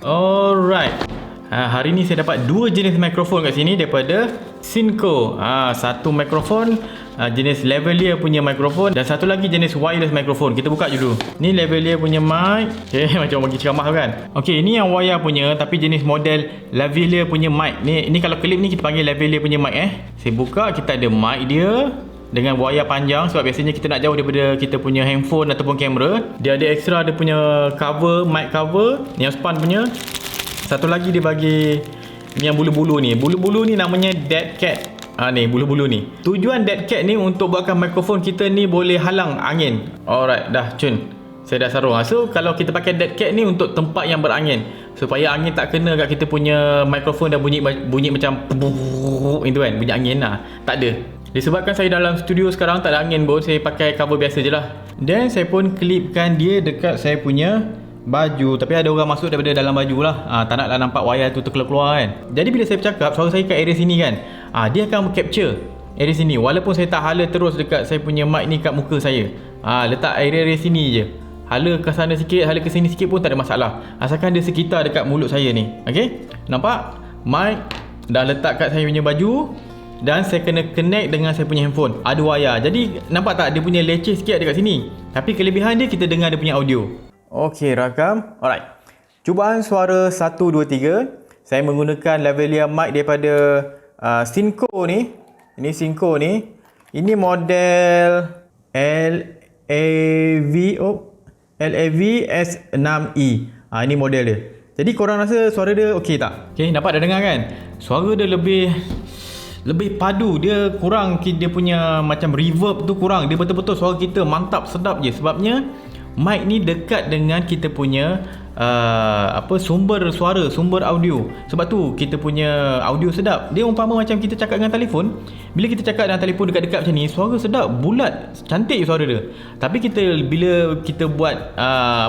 Alright. Hari ni saya dapat dua jenis mikrofon kat sini daripada SYNCO. Satu mikrofon jenis lavalier punya mikrofon dan satu lagi jenis wireless mikrofon. Kita buka dulu. Ni lavalier punya mic. Okay, macam bagi ceramah kan. Okay, ini yang wire punya tapi jenis model lavalier punya mic. Ni kalau klip ni kita panggil lavalier punya mic Saya buka, kita ada mic dia dengan wire panjang sebab biasanya kita nak jauh daripada kita punya handphone ataupun kamera. Dia ada extra dia punya cover, mic cover yang span punya. Satu lagi dia bagi ni yang bulu-bulu ni. Bulu-bulu ni namanya dekat. Ni bulu-bulu ni. Tujuan dekat ni untuk buatkan mikrofon kita ni boleh halang angin. Alright, dah cun. Saya dah sarung. So kalau kita pakai dekat ni untuk tempat yang berangin supaya angin tak kena kat kita punya mikrofon dan bunyi macam itu kan, bunyi angin lah. Tak ada. Disebabkan saya dalam studio sekarang tak ada angin pun, saya pakai cover biasa je lah. Dan saya pun klipkan dia dekat saya punya baju. Tapi ada orang masuk daripada dalam baju lah. Tak naklah nampak wayar tu terkeluar kan. Jadi bila saya bercakap, suara saya kat area sini kan, dia akan capture area sini. Walaupun saya tak hala terus dekat saya punya mic ni kat muka saya. Letak area sini je. Hala ke sana sikit, hala ke sini sikit pun tak ada masalah. Asalkan dia sekitar dekat mulut saya ni. Okay? Nampak? Mic dah letak kat saya punya baju. Dan saya kena connect dengan saya punya handphone. Ada wayar. Jadi nampak tak dia punya leceh sikit dekat sini. Tapi kelebihan dia kita dengar dia punya audio. Okey, rakam. Alright. Cubaan suara 1 2 3. Saya menggunakan lavalier mic daripada SYNCO ni. Ini SYNCO ni. Ini model LAVS6E. Ini model dia. Jadi korang rasa suara dia okey tak? Okey, dapat dah dengar kan? Suara dia lebih padu, dia kurang dia punya macam reverb tu kurang. Dia betul-betul suara kita mantap, sedap je. Sebabnya mic ni dekat dengan kita punya sumber suara, sumber audio. Sebab tu kita punya audio sedap. Dia umpama macam kita cakap dengan telefon. Bila kita cakap dengan telefon dekat-dekat macam ni, suara sedap, bulat, cantik suara dia. Tapi bila kita buat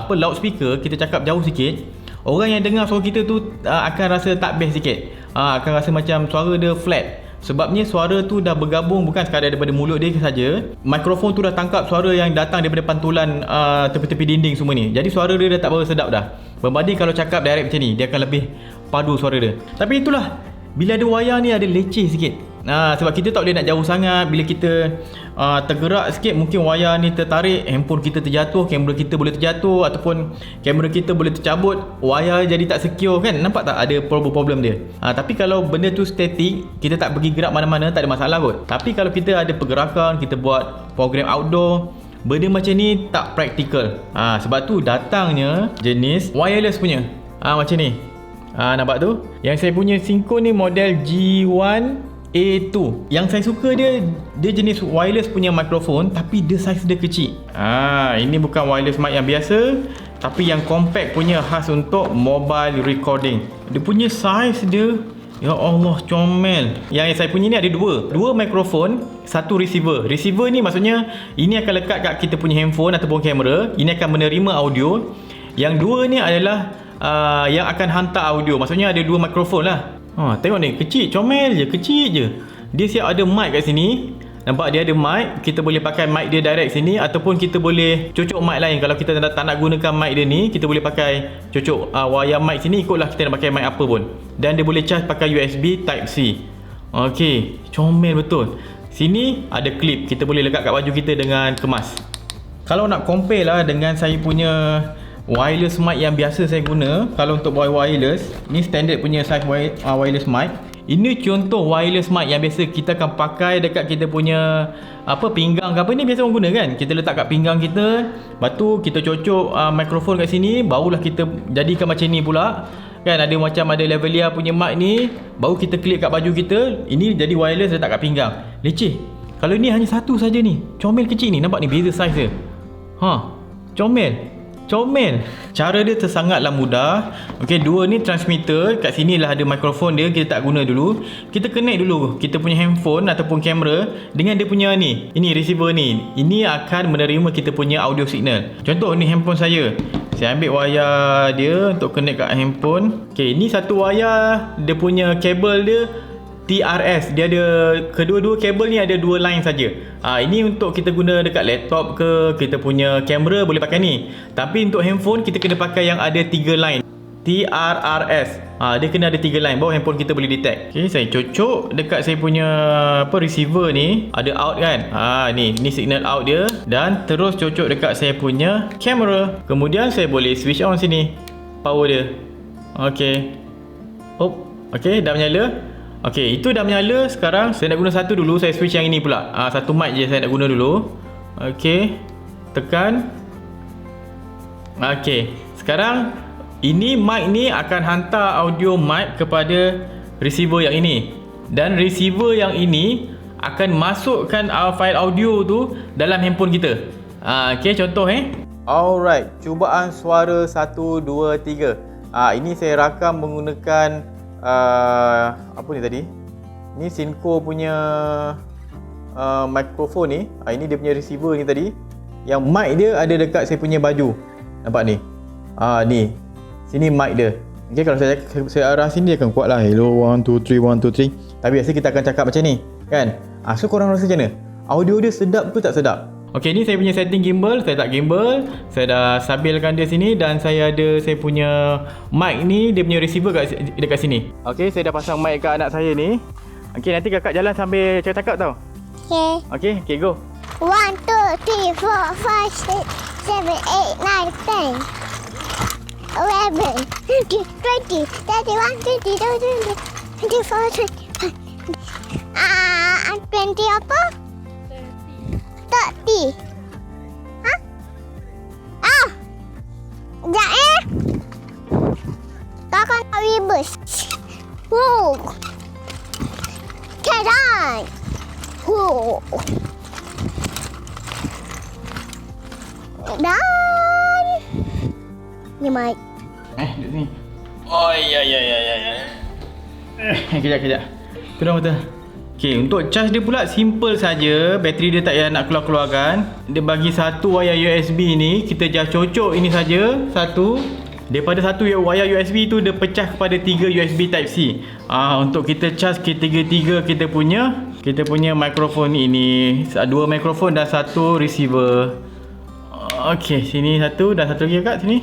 loudspeaker, kita cakap jauh sikit, orang yang dengar suara kita tu akan rasa tak best sikit. Akan rasa macam suara dia flat. Sebabnya suara tu dah bergabung bukan sekadar daripada mulut dia saja. Mikrofon tu dah tangkap suara yang datang daripada pantulan tepi-tepi dinding semua ni. Jadi suara dia dah tak berapa sedap dah. Berbanding kalau cakap direct macam ni, dia akan lebih padu suara dia. Tapi itulah, bila ada wayar ni ada leceh sikit. Sebab kita tak boleh nak jauh sangat. Bila kita tergerak sikit, mungkin wayar ni tertarik, handphone kita terjatuh, kamera kita boleh terjatuh, ataupun kamera kita boleh tercabut, wayar jadi tak secure kan. Nampak tak ada problem-problem dia. Tapi kalau benda tu statik, kita tak pergi gerak mana-mana, tak ada masalah kot. Tapi kalau kita ada pergerakan, kita buat program outdoor, benda macam ni tak praktikal. Sebab tu datangnya jenis wireless punya. Macam ni. Nampak tu? Yang saya punya SYNCO ni model G1 A2. Yang saya suka dia jenis wireless punya mikrofon tapi dia saiz dia kecil. Ini bukan wireless mic yang biasa tapi yang compact punya, khas untuk mobile recording. Dia punya saiz dia, ya Allah, comel. Yang saya punya ni ada dua mikrofon, satu receiver. Receiver ni maksudnya ini akan lekat kat kita punya handphone ataupun kamera. Ini akan menerima audio. Yang dua ni adalah yang akan hantar audio. Maksudnya ada dua mikrofon lah. Tengok ni, kecil, comel je, kecil je. Dia siap ada mic kat sini. Nampak dia ada mic. Kita boleh pakai mic dia direct sini, ataupun kita boleh cocok mic lain. Kalau kita tak nak gunakan mic dia ni, kita boleh pakai cocok wayar mic sini, ikutlah kita nak pakai mic apa pun. Dan dia boleh charge pakai USB Type-C. Okey, comel betul. Sini ada clip, kita boleh lekat kat baju kita dengan kemas. Kalau nak compare lah dengan saya punya wireless mic yang biasa saya guna, kalau untuk wireless, ni standard punya size wireless mic. Ini contoh wireless mic yang biasa kita akan pakai dekat kita punya pinggang ke apa ni, biasa orang guna kan. Kita letak kat pinggang kita, lepas tu kita cocok mikrofon kat sini, barulah kita jadikan macam ni pula. Kan ada macam ada lavalier punya mic ni, baru kita klip kat baju kita. Ini jadi wireless, letak kat pinggang. Leceh. Kalau ni hanya satu saja ni, comel kecil ni, nampak ni beza saiz dia. Comel. Cara dia sangatlah mudah. Okey, dua ni transmitter. Kat sini lah ada mikrofon dia, kita tak guna dulu. Kita connect dulu kita punya handphone ataupun kamera dengan dia punya ni. Ini receiver ni. Ini akan menerima kita punya audio signal. Contoh ni handphone saya. Saya ambil wayar dia untuk connect kat handphone. Okey, ni satu wayar, dia punya kabel dia TRS. Dia ada kedua-dua kabel ni ada dua line saja. Ini untuk kita guna dekat laptop ke, kita punya kamera boleh pakai ni. Tapi untuk handphone kita kena pakai yang ada 3 line. TRRS. Dia kena ada 3 line, baru handphone kita boleh detect. Okay, saya cocok dekat saya punya receiver ni. Ada out kan. Ni signal out dia. Dan terus cocok dekat saya punya kamera. Kemudian saya boleh switch on sini power dia. Okay. Okay, dah menyala. Okay, itu dah menyala. Sekarang saya nak guna satu dulu. Saya switch yang ini pula. Satu mic je saya nak guna dulu. Okay, tekan. Okay, sekarang ini mic ni akan hantar audio mic kepada receiver yang ini. Dan receiver yang ini akan masukkan file audio tu dalam handphone kita. Okay, contoh Alright, cubaan suara 1, 2, 3. Ini saya rakam menggunakan apa ni tadi? Ni SYNCO punya mikrofon ni. Ini dia punya receiver ni tadi. Yang mic dia ada dekat saya punya baju. Nampak ni? Ni. Sini mic dia. Okay, kalau saya arah sini dia akan kuat lah. Hello, 1, 2, 3, 1, 2, 3. Tapi biasa kita akan cakap macam ni, kan? So korang rasa macam mana? Audio dia sedap ke tak sedap? Okay, ni saya punya setting gimbal. Saya tak gimbal. Saya dah stabilkan dia sini. Dan saya ada saya punya mic ni. Dia punya receiver dekat sini. Okay, saya dah pasang mic kat anak saya ni. Okay, nanti kakak jalan sambil cakap tau. Okay, go. 1, 2, 3, 4, 5, 6, 7, 8, 9, 10, 11, 12, 20, 31, 22, 23, 24, 25. 20 apa? 30. Sekejap Kakak nak reverse. Cadan. Dan ni mic. Duduk sini. Oh, ya. Kejap. Kedua mata. Okay, untuk charge dia pula simple saja. Bateri dia tak payah nak keluar-keluarkan. Dia bagi satu wayar USB ni. Kita just cocok ini saja. Satu. Daripada satu wayar USB tu dia pecah kepada 3 USB Type C. Untuk kita charge ketiga-tiga kita punya mikrofon ini. 2 mikrofon dan 1 receiver. Okay, sini satu dan satu lagi kat sini.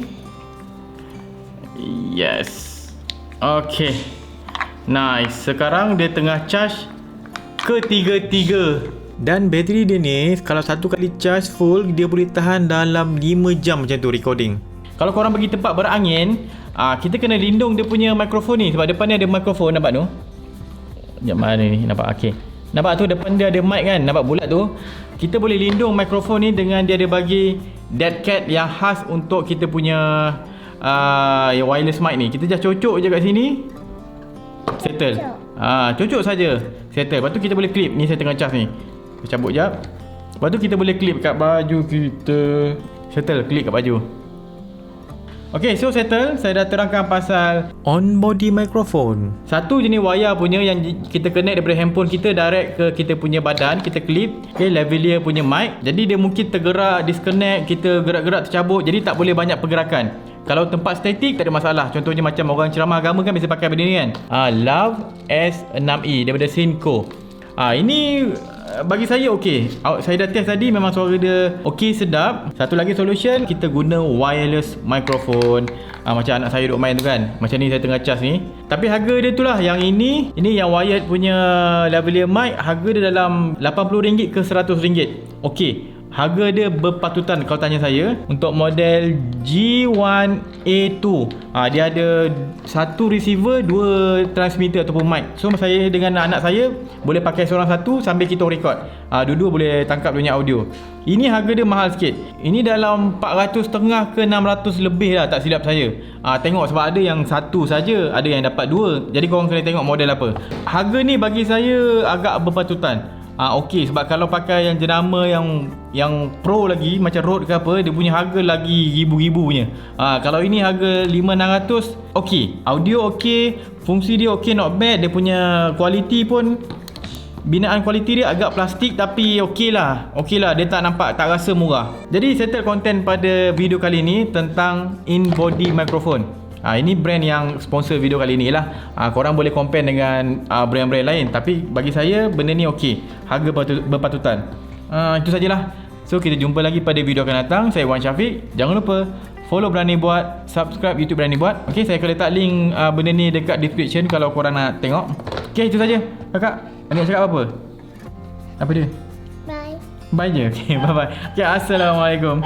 Yes. Okay, nice. Sekarang dia tengah charge ketiga-tiga. Dan bateri dia ni kalau satu kali charge full, dia boleh tahan dalam 5 jam macam tu recording. Kalau korang pergi tempat berangin, kita kena lindung dia punya mikrofon ni. Sebab depan ni ada mikrofon, nampak tu? Sekejap, mana ni? Nampak? Okay, nampak tu depan dia ada mic kan? Nampak bulat tu? Kita boleh lindung mikrofon ni dengan dia ada bagi dekat yang khas untuk kita punya wireless mic ni. Kita just cocok je kat sini. Settle. Cocok saja. Settle. Lepas tu kita boleh clip. Ni saya tengah charge ni. Kita cabut jap. Lepas tu kita boleh clip kat baju kita. Settle, clip kat baju. Okay, so settle. Saya dah terangkan pasal on body microphone. Satu jenis wayar punya yang kita connect daripada handphone kita direct ke kita punya badan. Kita clip. Okay, lavalier punya mic. Jadi dia mungkin tergerak, disconnect, kita gerak-gerak tercabut. Jadi tak boleh banyak pergerakan. Kalau tempat statik tak ada masalah. Contohnya macam orang ceramah agama kan biasa pakai benda ni kan. Love S6E daripada SYNCO. Ini bagi saya okey. Saya dah test tadi, memang suara dia okey, sedap. Satu lagi solution, kita guna wireless microphone. Macam anak saya duk main tu kan. Macam ni saya tengah charge ni. Tapi harga dia tu lah. Yang ini yang wired punya lavalier mic, harga dia dalam RM80 ke RM100. Okey. Harga dia berpatutan kalau tanya saya. Untuk model G1A2, dia ada satu receiver, 2 transmitter ataupun mic. So saya dengan anak saya boleh pakai seorang satu sambil kita record. Dua-dua boleh tangkap dunia audio. Ini harga dia mahal sikit. Ini dalam 450 ke 600 lebih lah, tak silap saya. Tengok sebab ada yang satu saja, ada yang dapat 2. Jadi korang kena tengok model apa. Harga ni bagi saya agak berpatutan. Okey, sebab kalau pakai yang jenama yang pro lagi macam Rode ke apa, dia punya harga lagi ribu-ribu punya. Kalau ini harga 500-600, okey. Audio okey, fungsi dia okey, not bad. Dia punya quality pun, binaan quality dia agak plastik tapi okey lah, dia tak nampak, tak rasa murah. Jadi settle content pada video kali ni tentang in body microphone. Ini brand yang sponsor video kali ni lah. Korang boleh compare dengan brand-brand lain. Tapi bagi saya benda ni okey, harga berpatutan. Itu sajalah. So kita jumpa lagi pada video akan datang. Saya Wan Syafiq. Jangan lupa Follow Berani Buat, subscribe YouTube Berani Buat. Okay, saya akan letak link benda ni dekat description kalau korang nak tengok. Okay, itu saja. Kakak, nak cakap apa? Apa dia? Bye. Bye je. Okay, bye-bye. Okay, Assalamualaikum.